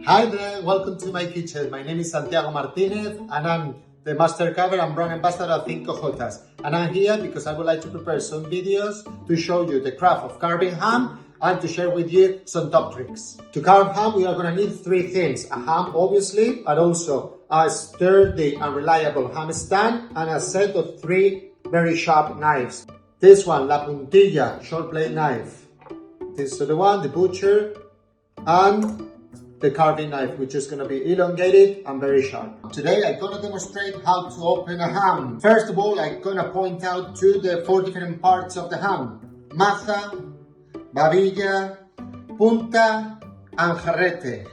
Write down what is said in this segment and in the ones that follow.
Hi there, welcome to my kitchen. My name is Santiago Martínez and I'm the master carver and brand ambassador of Cinco Jotas. And I'm here because I would like to prepare some videos to show you the craft of carving ham and to share with you some top tricks. To carve ham, we are going to need three things. A ham, obviously, but also a sturdy and reliable ham stand and a set of three very sharp knives. This one, La Puntilla, short blade knife. This is the one, the butcher, and the carving knife, which is going to be elongated and very sharp. Today I'm going to demonstrate how to open a ham. First of all, I'm going to point out to the four different parts of the ham: maza, babilla, punta, and jarrete.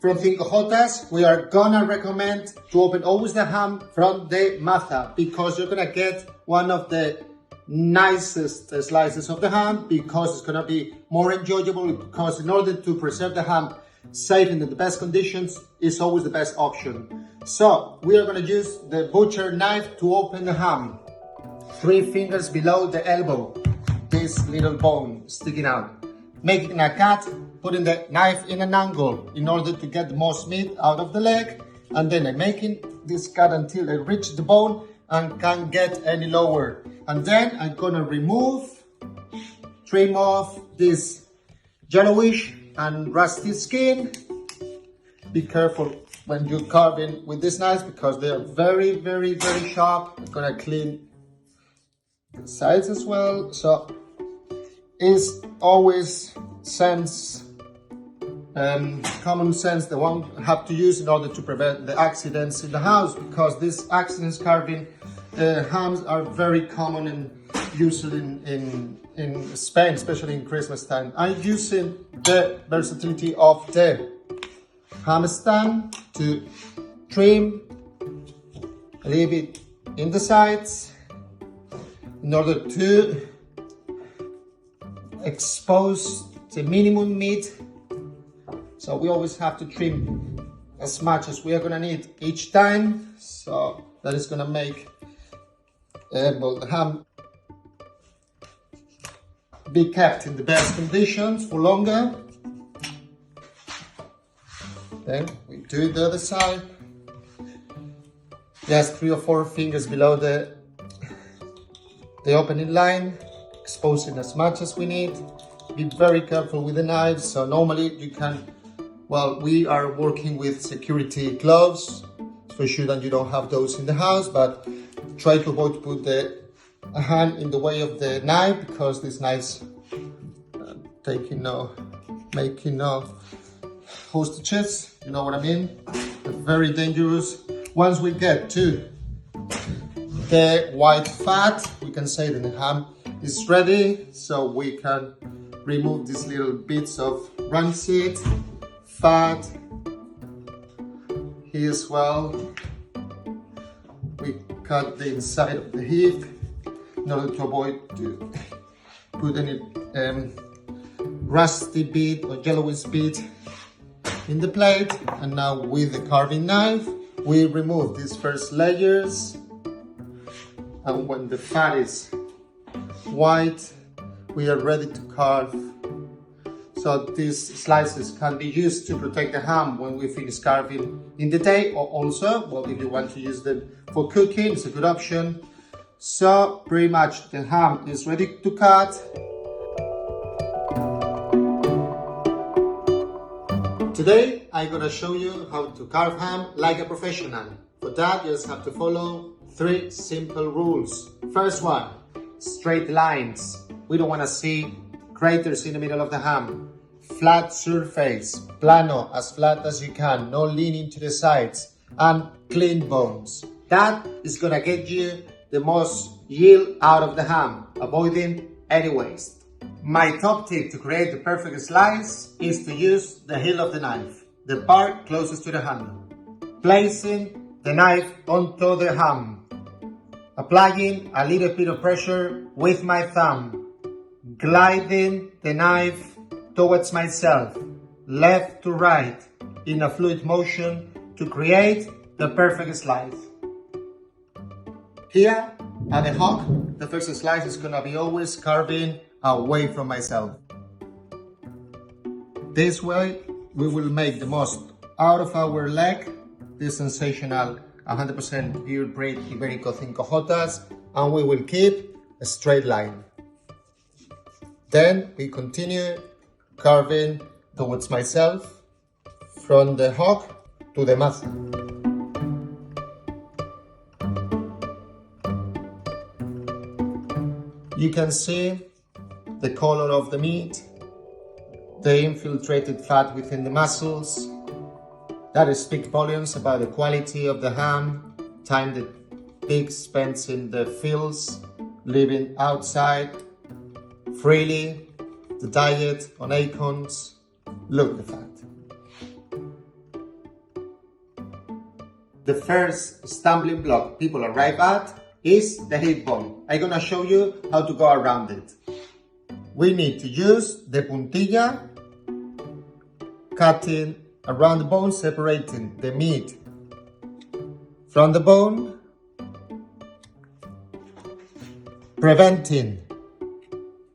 From Cinco Jotas, we are going to recommend to open always the ham from the maza because you're going to get one of the nicest slices of the ham, because it's going to be more enjoyable, because in order to preserve the ham safe in the best conditions is always the best option. So we are going to use the butcher knife to open the ham. 3 fingers below the elbow, this little bone sticking out. Making a cut, putting the knife in an angle in order to get the most meat out of the leg, and then I'm making this cut until I reach the bone and can't get any lower. And then I'm going to trim off this yellowish and rusty skin. Be careful when you're carving with this knife because they are very, very, very sharp. I'm gonna clean the sides as well. So it's always common sense the one you have to use in order to prevent the accidents in the house, because these accidents carving hams are very common and usually in Spain, especially in Christmas time. I'm using the versatility of the ham stand to trim a little bit in the sides in order to expose the minimum meat. So we always have to trim as much as we are going to need each time. So that is going to make the ham be kept in the best conditions for longer. Then we do the other side. Just 3 or 4 fingers below the opening line, exposing as much as we need. Be very careful with the knives. So normally you can, well, we are working with security gloves, for sure that you don't have those in the house, but try to avoid to put the hand in the way of the knife, because these knives making no hostages, you know what I mean? They're very dangerous. Once we get to the white fat, we can say that the ham is ready, so we can remove these little bits of rancid fat here as well. We cut the inside of the hip in order to avoid to put any rusty bit or yellowish bit in the plate. And now with the carving knife, we remove these first layers, and when the fat is white, we are ready to carve. So these slices can be used to protect the ham when we finish carving in the day, or also, well, if you want to use them for cooking, it's a good option. So pretty much the ham is ready to cut. Today I'm gonna show you how to carve ham like a professional. For that, you just have to follow 3 simple rules. First one, straight lines. We don't wanna see craters in the middle of the ham. Flat surface, plano, as flat as you can, no leaning to the sides, and clean bones. That is gonna get you the most yield out of the ham, avoiding any waste. My top tip to create the perfect slice is to use the heel of the knife, the part closest to the handle. Placing the knife onto the ham, applying a little bit of pressure with my thumb, gliding the knife towards myself, left to right, in a fluid motion to create the perfect slice. Here at the hook, the first slice is gonna be always carving away from myself. This way we will make the most out of our leg, this sensational 100% pure breed Iberico Cinco Jotas, and we will keep a straight line. Then we continue carving towards myself from the hock to the muscle. You can see the color of the meat, the infiltrated fat within the muscles. That speaks volumes about the quality of the ham, time the pig spends in the fields, living outside freely, the diet on acorns. Look the fat. The first stumbling block people arrive at is the hip bone. I'm gonna show you how to go around it. We need to use the puntilla, cutting around the bone, separating the meat from the bone, preventing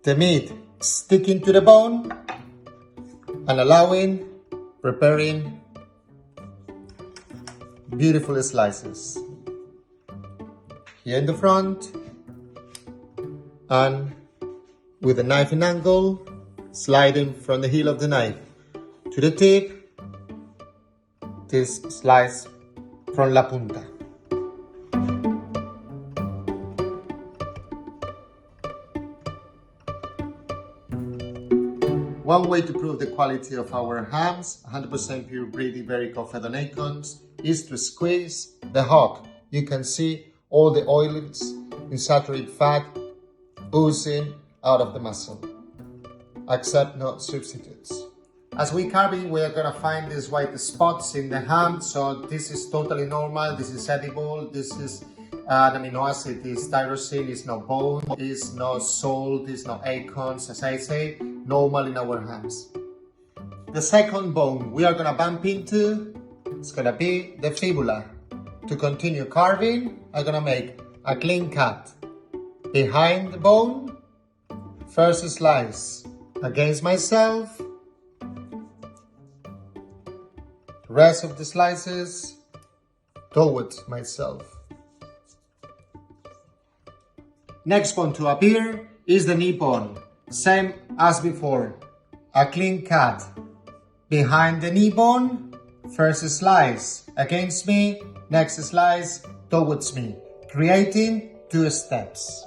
the meat sticking to the bone, and allowing preparing beautiful slices. Here in the front, and with a knife in angle, sliding from the heel of the knife to the tip, this slice from la punta. One way to prove the quality of our hams, 100% pure breed Iberico fed on acorns, is to squeeze the hock. You can see all the oils and saturated fat oozing out of the muscle. Accept no substitutes. As we carving, we are gonna find these white spots in the ham, so this is totally normal, this is edible, this is an amino acid, is tyrosine, is no bone, is no salt, is no acorns, as I say, normal in our hams. The second bone we are gonna bump into is gonna be the fibula. To continue carving, I'm gonna make a clean cut behind the bone, first slice against myself, rest of the slices towards myself. Next bone to appear is the knee bone. Same as before, a clean cut behind the knee bone, first slice against me, next slice towards me, creating 2 steps.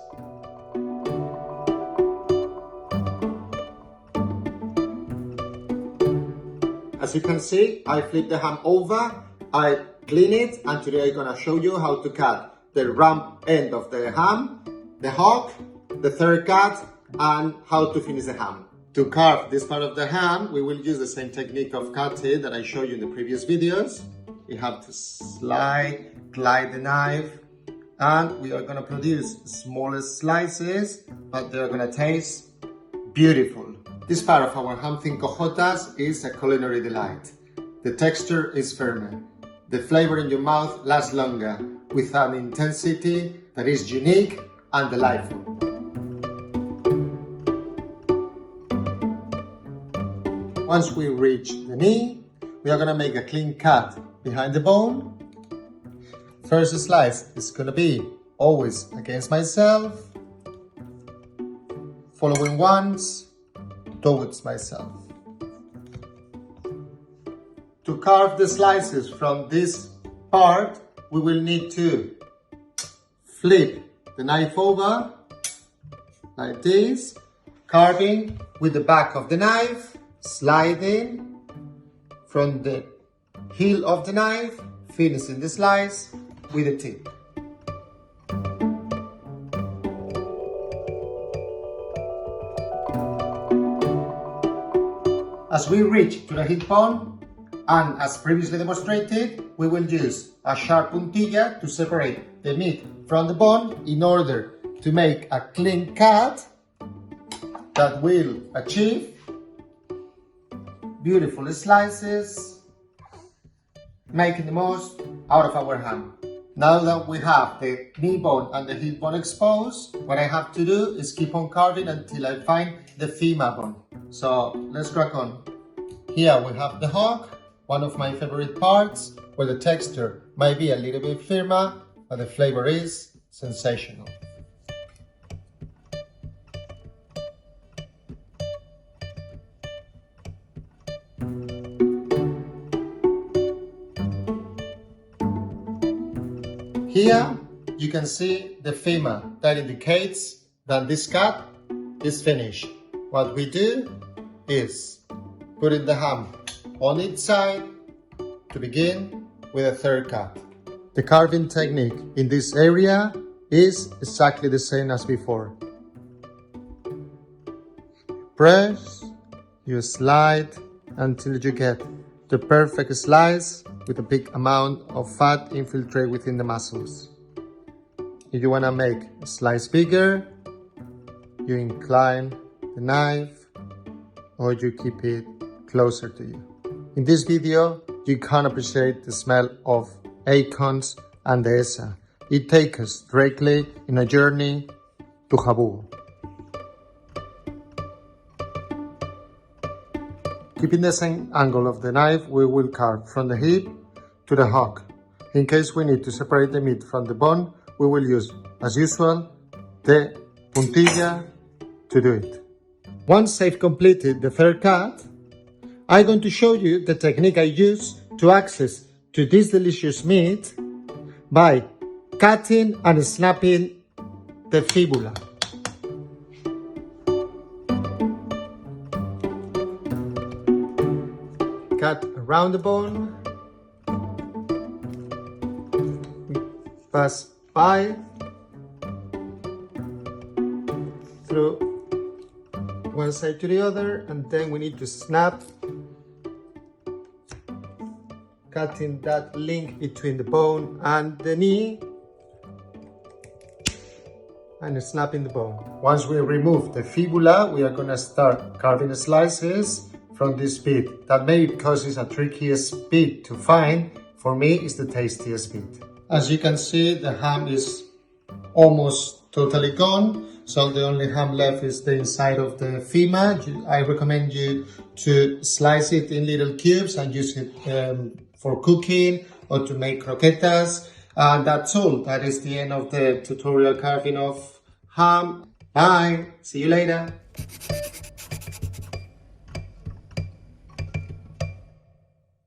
As you can see, I flip the ham over, I clean it, and today I'm gonna show you how to cut the rump end of the ham, the hock, the third cut, and how to finish the ham. To carve this part of the ham, we will use the same technique of cutting that I showed you in the previous videos. You have to glide the knife, and we are gonna produce smaller slices, but they're gonna taste beautiful. This part of our ham Cinco Jotas is a culinary delight. The texture is firmer. The flavor in your mouth lasts longer, with an intensity that is unique and delightful. Once we reach the knee, we are gonna make a clean cut behind the bone. First slice is gonna be always against myself, following ones towards myself. To carve the slices from this part, we will need to flip the knife over like this, carving with the back of the knife, sliding from the heel of the knife, finishing the slice with the tip. As we reach to the hip bone, and as previously demonstrated, we will use a sharp puntilla to separate the meat from the bone in order to make a clean cut that will achieve beautiful slices, making the most out of our ham. Now that we have the knee bone and the hip bone exposed, what I have to do is keep on carving until I find the femur bone. So let's crack on. Here we have the hock, one of my favorite parts, where the texture might be a little bit firmer, but the flavor is sensational. Here you can see the femur that indicates that this cut is finished. What we do is put in the ham on its side to begin with a third cut. The carving technique in this area is exactly the same as before. Press, you slide until you get the perfect slice with a big amount of fat infiltrate within the muscles. If you want to make a slice bigger, you incline the knife or you keep it closer to you. In this video, you can appreciate the smell of acorns and the esa. It takes us directly in a journey to Jabugo. Keeping the same angle of the knife, we will carve from the hip to the hock. In case we need to separate the meat from the bone, we will use, as usual, the puntilla to do it. Once I've completed the third cut, I'm going to show you the technique I use to access to this delicious meat by cutting and snapping the fibula. Cut around the bone, pass by through one side to the other, and then we need to snap, cutting that link between the bone and the knee and snapping the bone. Once we remove the fibula, we are going to start carving slices from this bit. That may be because it's a trickiest bit to find. For me, it's the tastiest bit. As you can see, the ham is almost totally gone, so the only ham left is the inside of the femur. I recommend you to slice it in little cubes and use it for cooking or to make croquetas. And that's all. That is the end of the tutorial carving of ham. Bye! See you later!